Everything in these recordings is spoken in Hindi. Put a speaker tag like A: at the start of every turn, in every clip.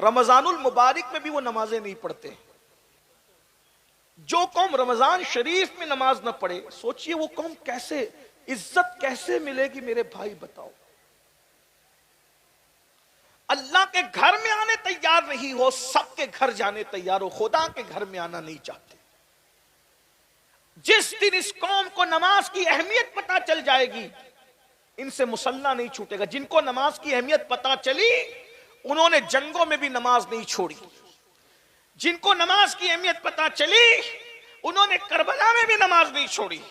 A: रमजानुल मुबारक में भी वो नमाजें नहीं पढ़ते। जो कौम रमजान शरीफ में नमाज न पढ़े, सोचिए वो कौम कैसे, इज्जत कैसे मिलेगी मेरे भाई, बताओ। अल्लाह के घर में आने तैयार नहीं हो, सबके घर जाने तैयार हो, खुदा के घर में आना नहीं चाहते। जिस दिन इस कौम को नमाज की अहमियत पता चल जाएगी, इनसे मुसल्ला नहीं छूटेगा। जिनको नमाज की अहमियत पता चली, उन्होंने जंगों में भी नमाज नहीं छोड़ी। जिनको नमाज की अहमियत पता चली, उन्होंने करबला में भी नमाज नहीं छोड़ी।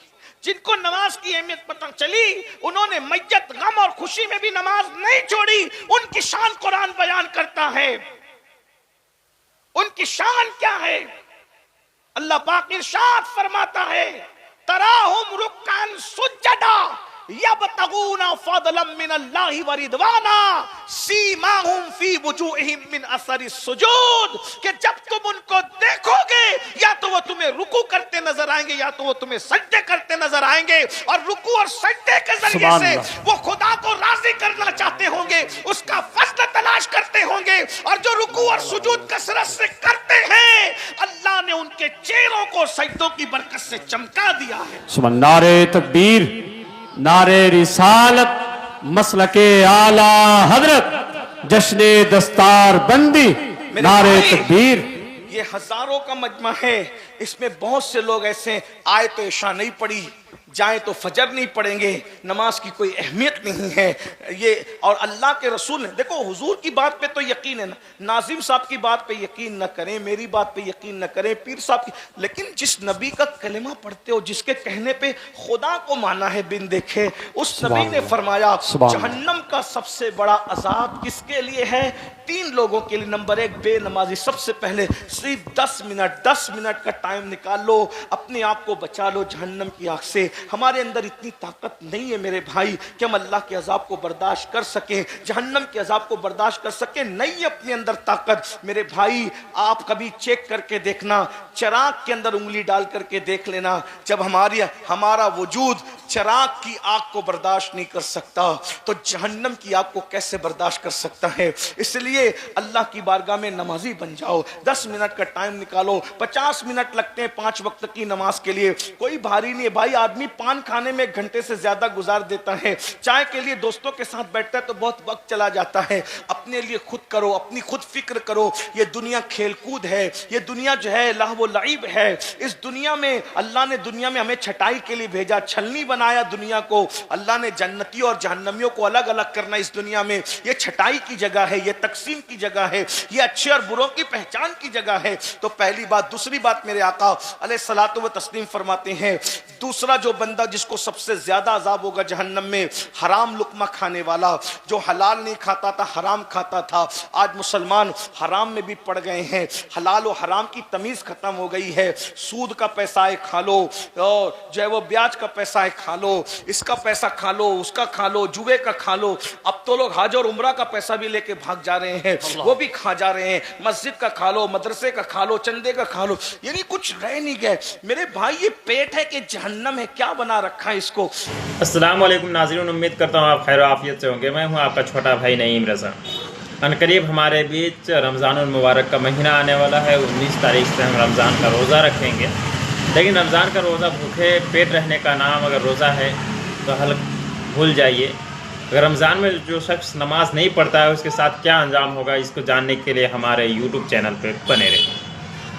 A: जिनको नमाज की अहमियत पता चली, उन्होंने मैयत, गम और खुशी में भी नमाज नहीं छोड़ी। उनकी शान कुरान बयान करता है। उनकी शान क्या है? अल्लाह पाक इरशाद फरमाता है, तराहुम रुक्कान सुज्जदा यबतगूना फदलन मिनल्लाहि व रिदवाना सीमाहुम फी वुजूहिहिम मिन असरि सुजूद। कि जब तुम उनको देखोगे, या तो वो तुम्हें रुकू करते नजर आएंगे, या तो वो तुम्हें सजदे करते नजर आएंगे। और रुकू और सजदे के जरिए से वो खुदा को राजी करना चाहते होंगे, उसका फज़ल तलाश करते होंगे। और जो रुकू और सुजूद कसरत से करते हैं, अल्लाह ने उनके चेहरों को सजदों की बरकत से चमका दिया है।
B: सुभान नारे तकबीर, नारे रिसालत, मसलके आला हजरत, जश्ने दस्तार बंदी, नारे तकबीर।
A: ये हजारों का मजमा है, इसमें बहुत से लोग ऐसे आए तो इशा नहीं पड़ी, जाए तो फजर नहीं पढ़ेंगे, नमाज की कोई अहमियत नहीं है ये। और अल्लाह के रसूल ने, देखो हुजूर की बात पे तो यकीन है ना, नाजिम साहब की बात पे यकीन न करें, मेरी बात पे यकीन न करें, पीर साहब की, लेकिन जिस नबी का कलिमा पढ़ते हो, जिसके कहने पे खुदा को माना है बिन देखे, उस नबी ने फरमाया जहन्नम का सबसे बड़ा अजाब किसके लिए है? 3 लोगों के लिए। नंबर 1, बेनमाजी। सबसे पहले सिर्फ 10 मिनट का टाइम निकाल लो, अपने आप को बचा लो जहन्नम की आग से। हमारे अंदर इतनी ताकत नहीं है मेरे भाई कि हम अल्लाह के अजाब को बर्दाश्त कर सकें, जहन्नम के अजाब को बर्दाश्त कर सकें। नहीं है अपने अंदर ताकत मेरे भाई। आप कभी चेक करके देखना, चिराग के अंदर उंगली डाल करके देख लेना, जब हमारा वजूद चिराग की आग को बर्दाश्त नहीं कर सकता, तो जहन्नम की आग को कैसे बर्दाश्त कर सकता है? इसलिए अल्लाह की बारगाह में नमाजी बन जाओ। 10 मिनट का टाइम निकालो। 50 मिनट लगते हैं 5 वक्त की नमाज के लिए, कोई भारी नहीं है भाई। आदमी पान खाने में 1 घंटे से ज्यादा गुजार देता है, चाय के लिए दोस्तों के साथ बैठता है तो बहुत वक्त चला जाता है। अपने लिए खुद करो, अपनी खुद फिक्र करो। ये दुनिया खेलकूद है, ये दुनिया जो है लहव व लईब है। इस दुनिया में अल्लाह ने दुनिया में हमें छटाई के लिए भेजा, छलनी बनाया दुनिया को। अल्लाह ने जन्नतियों और जहन्नमियों को अलग अलग करना इस दुनिया में, ये छटाई की जगह है, ये तकसीम की जगह है, ये अच्छे और बुरों की पहचान की जगह है। तो पहली बात। दूसरी बात, मेरे आका अलैहिस्सलातु व तस्लीम फरमाते हैं, दूसरा जो बंदा जिसको सबसे ज्यादा अजाब होगा जहन्नम में, हराम लुकमा खाने वाला, जो हलाल नहीं खाता था, हराम खाता था। आज मुसलमान हराम में भी पड़ गए हैं, हलाल और हराम की तमीज खत्म हो गई है। सूद का पैसा है खा लो, और जो है वो ब्याज का पैसा है खा लो, इसका पैसा खा लो, उसका खा लो, जुए का खा लो। अब तो लोग हज और उम्रा का पैसा भी लेके भाग जा रहे हैं, वो भी खा जा रहे हैं। मस्जिद का खा लो, मदरसे का खा लो, चंदे का खा लो, यानी कुछ रह नहीं गए मेरे भाई। ये पेट है कि जहन्नम है, क्या बना रखा है इसको।
C: अस्सलाम वालेकुम नाज़रीन, उम्मीद करता हूँ आप खैर आफियत से होंगे। मैं हूँ आपका छोटा भाई नईम रज़ा। अनकरीब हमारे बीच रमज़ानुल मुबारक का महीना आने वाला है। 19 तारीख से हम रमज़ान का रोज़ा रखेंगे, लेकिन रमज़ान का रोज़ा भूखे पेट रहने का नाम अगर रोज़ा है तो हल भूल जाइए। अगर रमज़ान में जो शख्स नमाज नहीं पढ़ता है उसके साथ क्या अंजाम होगा, इसको जानने के लिए हमारे यूट्यूब चैनल पर बने रहें।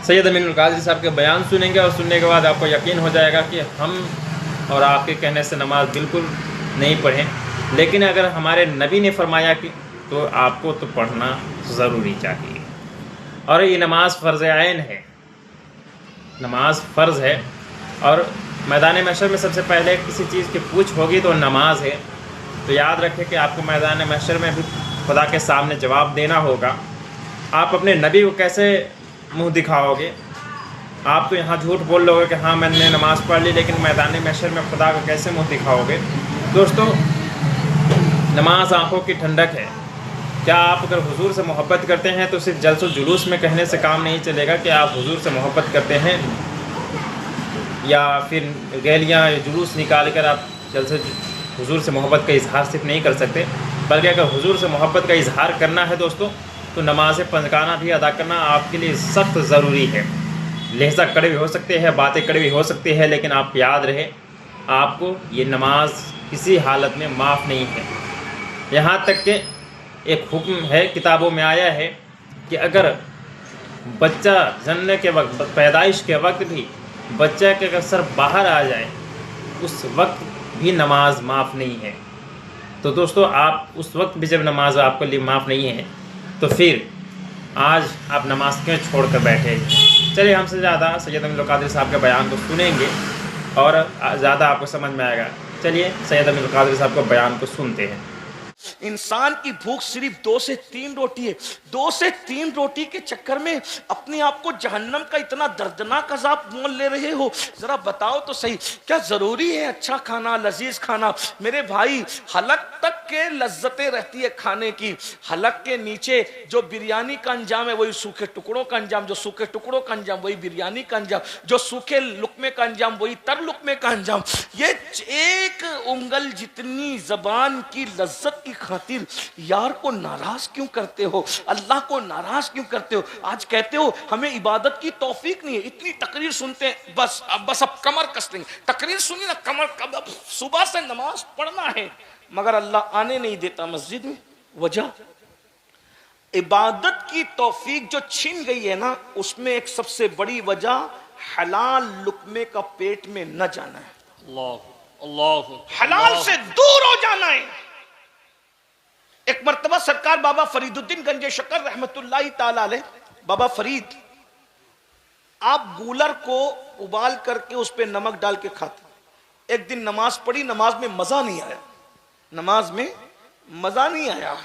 C: सैयद अमीनुल कादरी साहब के बयान सुनेंगे और सुनने के बाद आपको यकीन हो जाएगा कि हम और आपके कहने से नमाज बिल्कुल नहीं पढ़ें, लेकिन अगर हमारे नबी ने फरमाया कि तो आपको तो पढ़ना ज़रूरी चाहिए। और ये नमाज फ़र्ज़ ऐन है, नमाज फ़र्ज़ है। और मैदान महशर में सबसे पहले किसी चीज़ की पूछ होगी तो नमाज है। तो याद रखें कि आपको मैदान महशर में भी खुदा के सामने जवाब देना होगा। आप अपने नबी को कैसे मुँह दिखाओगे? आप तो यहाँ झूठ बोल लोगे कि हाँ मैंने नमाज़ पढ़ ली, लेकिन मैदान महशर में खुदा को कैसे मुँह दिखाओगे? दोस्तों, नमाज आँखों की ठंडक है। क्या आप अगर हुजूर से मोहब्बत करते हैं तो सिर्फ जलसो जुलूस में कहने से काम नहीं चलेगा कि आप हुजूर से मोहब्बत करते हैं, या फिर गैलियाँ जुलूस निकाल कर आप जलसे हुजूर से मोहब्बत का इजहार सिर्फ नहीं कर सकते। बल्कि अगर हुजूर से मोहब्बत का इजहार करना है दोस्तों तो नमाज पंजगाना भी अदा करना आपके लिए सख्त ज़रूरी है। लहजा कड़वी हो सकते हैं, बातें कड़वी हो सकती है, लेकिन आप याद रहे आपको ये नमाज किसी हालत में माफ़ नहीं है। यहाँ तक कि एक हुक्म है, किताबों में आया है कि अगर बच्चा जन्म के वक्त, पैदाइश के वक्त भी बच्चा के अगर सर बाहर आ जाए उस वक्त भी नमाज माफ़ नहीं है। तो दोस्तों, आप उस वक्त भी जब नमाज आपके लिए माफ़ नहीं है तो फिर आज आप नमाज क्यों छोड़ कर बैठे? चलिए, हमसे ज़्यादा सैयद अमीरुल कादिर साहब के बयान को सुनेंगे और ज़्यादा आपको समझ में आएगा। चलिए सैयद अमीरुल कादिर साहब के बयान को सुनते हैं।
A: इंसान की भूख सिर्फ 2 से 3 रोटी है। 2 से 3 रोटी के चक्कर में अपने आप को जहन्नम का इतना दर्दनाक अजाब मोल ले रहे हो। जरा बताओ तो सही, क्या जरूरी है अच्छा खाना, लजीज खाना? मेरे भाई, हलक तक के लज्जतें रहती है खाने की। हलक के नीचे जो बिरयानी का अंजाम है वही सूखे टुकड़ों का अंजाम, जो सूखे टुकड़ों का अंजाम वही बिरयानी का अंजाम, जो सूखे लुकमे का अंजाम वही तर लुकमे का अंजाम। ये एक उंगल जितनी जबान की लज्जत की खातिर यार को नाराज क्यों करते हो? अल्लाह को नाराज क्यों करते हो? आज कहते हो हमें इबादत की तौफीक नहीं है। इतनी तकरीर सुनते हैं, बस अब कमर कस लेंगे। तकरीर सुनी ना, कमर अब सुबह से नमाज पढ़ना है मगर अल्लाह आने नहीं देता मस्जिद में। वजह इबादत की तौफीक जो छीन गई है ना, उसमें एक सबसे बड़ी वजह हलाल लुकमे का पेट में न जाना है।
B: अल्लाह अल्लाह
A: हलाल से दूर हो जाना है। एक मर्तबा सरकार बाबा फरीदुद्दीन गंजे शक्कर रहमतुल्लाहि ताला अलैह, बाबा फरीद, आप गूलर को उबाल करके उस पे नमक डाल के खाते। एक दिन नमाज पढ़ी, नमाज में मजा नहीं आया, नमाज में मजा नहीं आया।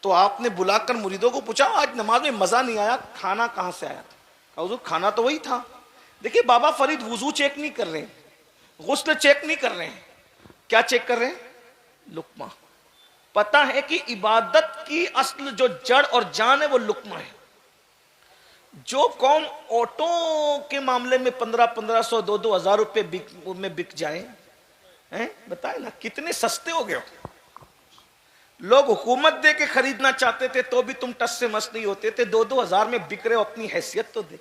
A: तो आपने बुलाकर मुरीदों को पूछा, आज नमाज में मजा नहीं आया, खाना कहां से आया? कहा हुजूर खाना तो वही था। देखिए बाबा फरीद वुजू चेक नहीं कर रहे हैं, गुस्ल चेक नहीं कर रहे हैं, क्या चेक कर रहे हैं? लुकमा। पता है कि इबादत की असल जो जड़ और जान है वो लुकमा है। जो कौम ऑटो के मामले में 1500 2-2 रुपए में बिक जाए, हैं बताए ना, कितने सस्ते हो गए। लोग हुकूमत दे के खरीदना चाहते थे तो भी तुम टस से मस नहीं होते थे। 2-2 हजार में बिक रहे हो, अपनी हैसियत तो देख।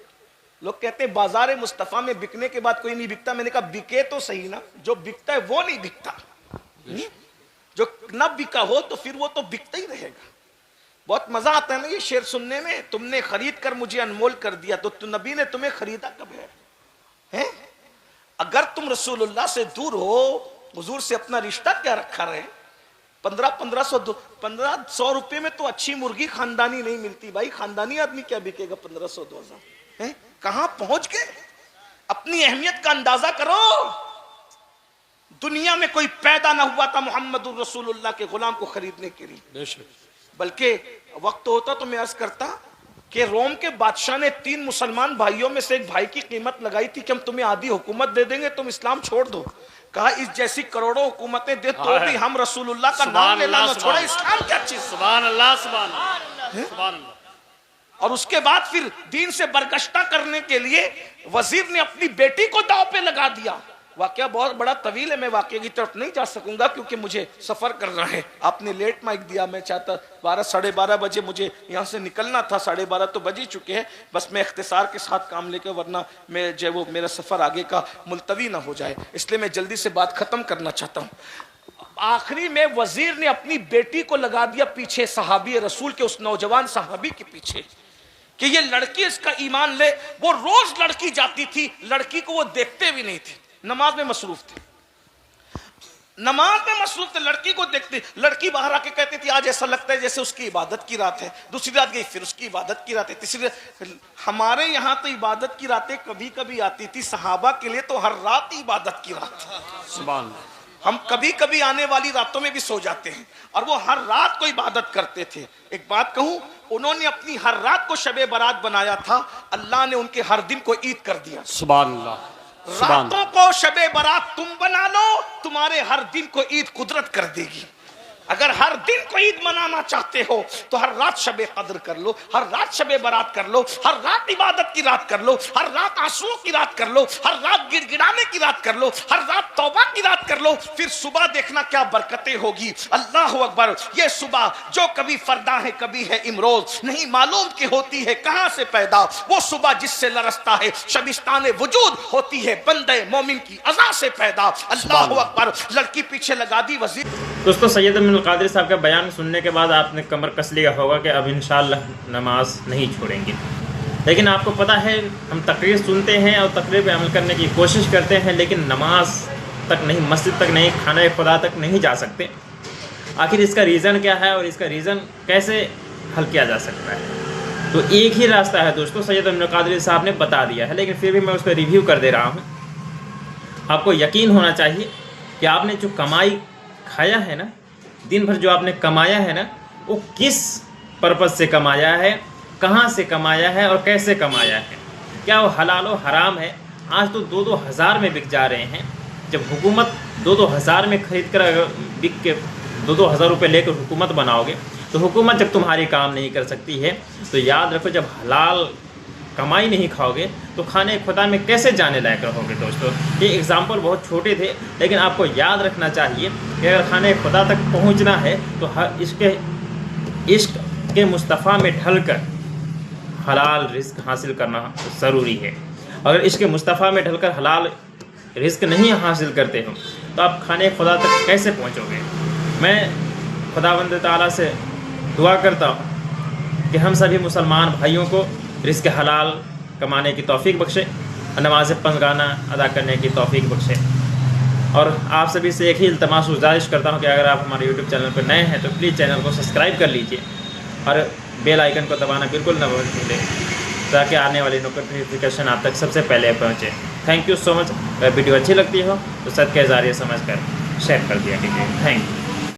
A: लोग कहते हैं बाजार मुस्तफा में बिकने के बाद कोई नहीं बिकता। मैंने कहा बिके तो सही ना, जो बिकता है वो नहीं बिकता। जो न बिका हो तो फिर वो तो बिकता ही रहेगा। बहुत मजा आता है ना ये शेर सुनने में, तुमने खरीद कर मुझे अनमोल कर दिया, तो नबी ने तुम्हें खरीदा कब है? अगर तुम रसूलुल्लाह से दूर हो, हुजूर से अपना रिश्ता क्या रखा रहे? 1500 रुपए में तो अच्छी मुर्गी खानदानी नहीं मिलती भाई। खानदानी आदमी क्या बिकेगा 1500-2000? कहां पहुंच गए? अपनी अहमियत का अंदाजा करो। दुनिया में कोई पैदा ना हुआ था मोहम्मद रसूलुल्लाह के गुलाम को खरीदने के लिए। बल्कि वक्त होता तो मैं अर्ज करता कि रोम के बादशाह ने 3 मुसलमान भाइयों में से एक भाई की कीमत लगाई थी कि हम तुम्हें आधी हुकूमत दे देंगे, तुम इस्लाम छोड़ दो। कहा इस जैसी करोड़ों हुकूमतें दे तो भी हम रसूलुल्लाह का नाम लेना न छोड़े। इस्लाम क्या चीज? सुभान अल्लाह, सुभान अल्लाह। और उसके बाद फिर दीन से बरगश्ता करने के लिए वजीर ने अपनी बेटी को दांव पे लगा दिया। वाकया बहुत बड़ा तवील है, मैं वाकये की तरफ नहीं जा सकूंगा क्योंकि मुझे सफर करना है। आपने लेट माइक दिया, मैं चाहता 12 साढ़े 12 बजे मुझे यहाँ से निकलना था, 12:30 तो बज ही चुके हैं। बस मैं इख्तिसार के साथ काम लेकर, वरना मैं जो वो मेरा सफर आगे का मुलतवी ना हो जाए, इसलिए मैं जल्दी से बात खत्म करना चाहता हूँ। आखिरी में वजीर ने अपनी बेटी को लगा दिया पीछे सहाबी रसूल के, उस नौजवान सहाबी के पीछे, कि ये लड़की इसका ईमान ले। वो रोज लड़की जाती थी, लड़की को वो देखते भी नहीं थे, नमाज में मसरूफ थे, नमाज में मसरूफ थे, लड़की को देखते। लड़की बाहर आके कहती थी आज ऐसा लगता है जैसे उसकी इबादत की रात है। दूसरी रात गई फिर उसकी इबादत की रात है। तीसरी रात, हमारे यहाँ तो इबादत की रातें कभी कभी आती थी, सहाबा के लिए तो हर रात इबादत की रात। सुभान अल्लाह। हम कभी कभी आने वाली रातों में भी सो जाते हैं और वो हर रात को इबादत करते थे। एक बात कहूं, उन्होंने अपनी हर रात को शबे बारात बनाया था, अल्लाह ने उनके हर दिन को ईद कर दिया। सुभान अल्लाह। रातों को शबे बारात तुम बना लो, तुम्हारे हर दिन को ईद कुदरत कर देगी। अगर हर दिन को ईद मनाना चाहते हो तो हर रात शबे कद्र कर लो, हर रात शबे बारात कर लो, हर रात इबादत की रात कर लो, हर रात आंसुओं की रात कर लो, हर रात गिड़गिड़ाने की रात कर लो, हर रात तौबा की रात कर लो। फिर सुबह देखना क्या बरकतें होगी। अल्लाह अकबर। ये सुबह जो कभी फरदा है कभी है इमरोज, नहीं मालूम कि होती है कहां से पैदा। वो सुबह जिससे लरसता है शबिस्तान वजूद, होती है बंदे मोमिन की अज़ा से पैदा। अल्लाह अकबर। लड़की पीछे लगा दी वजीर।
C: दोस्तों, सैयद अमीनुल कादरी साहब का बयान सुनने के बाद आपने कमर कस लिया होगा कि अब इंशाअल्लाह नमाज नहीं छोड़ेंगे। लेकिन आपको पता है, हम तकरीर सुनते हैं और तकरीर पे अमल करने की कोशिश करते हैं, लेकिन नमाज तक नहीं, मस्जिद तक नहीं, खाना खुदा तक नहीं जा सकते। आखिर इसका रीज़न क्या है और इसका रीज़न कैसे हल किया जा सकता है? तो एक ही रास्ता है दोस्तों, सैयद अमीनुल कादरी साहब ने बता दिया है, लेकिन फिर भी मैं उस पर रिव्यू कर दे रहा हूँ। आपको यकीन होना चाहिए कि आपने जो कमाई खाया है ना, दिन भर जो आपने कमाया है ना, वो किस पर्पज़ से कमाया है, कहाँ से कमाया है और कैसे कमाया है। क्या वो हलाल और हराम है? आज तो 2-2 हज़ार में बिक जा रहे हैं। जब हुकूमत 2-2 हज़ार में ख़रीद कर बिक के 2-2 हज़ार रुपये लेकर हुकूमत बनाओगे, तो हुकूमत जब तुम्हारी काम नहीं कर सकती है, तो याद रखो जब हलाल कमाई नहीं खाओगे तो खाने खुदा में कैसे जाने लायक रहोगे। दोस्तों, ये एग्ज़ाम्पल बहुत छोटे थे, लेकिन आपको याद रखना चाहिए कि अगर खाने खुदा तक पहुंचना है तो इश्क के मुस्तफ़ा में ढलकर हलाल रिज़्क हासिल करना ज़रूरी है। अगर इश्क के मुस्तफ़ा में ढलकर हलाल रिज़्क नहीं हासिल करते हो तो आप खाने खुदा तक कैसे पहुँचोगे। मैं खुदावंद ताला से दुआ करता हूँ कि हम सभी मुसलमान भाइयों को रिज़्क हलाल कमाने की तौफीक बख्शे, नमाज़ पंजगाना अदा करने की तौफीक बख्शे। और आप सभी से एक ही इल्तमास गुजारिश करता हूँ कि अगर आप हमारे यूट्यूब चैनल पर नए हैं तो प्लीज़ चैनल को सब्सक्राइब कर लीजिए और बेल आइकन को दबाना बिल्कुल न भूलें, ताकि आने वाली नोटिफिकेशन आप तक सबसे पहले पहुँचे। Thank you so much. अगर वीडियो अच्छी लगती हो तो सदके ज़ारिया समझ कर शेयर कर दिया कीजिए। Thank you.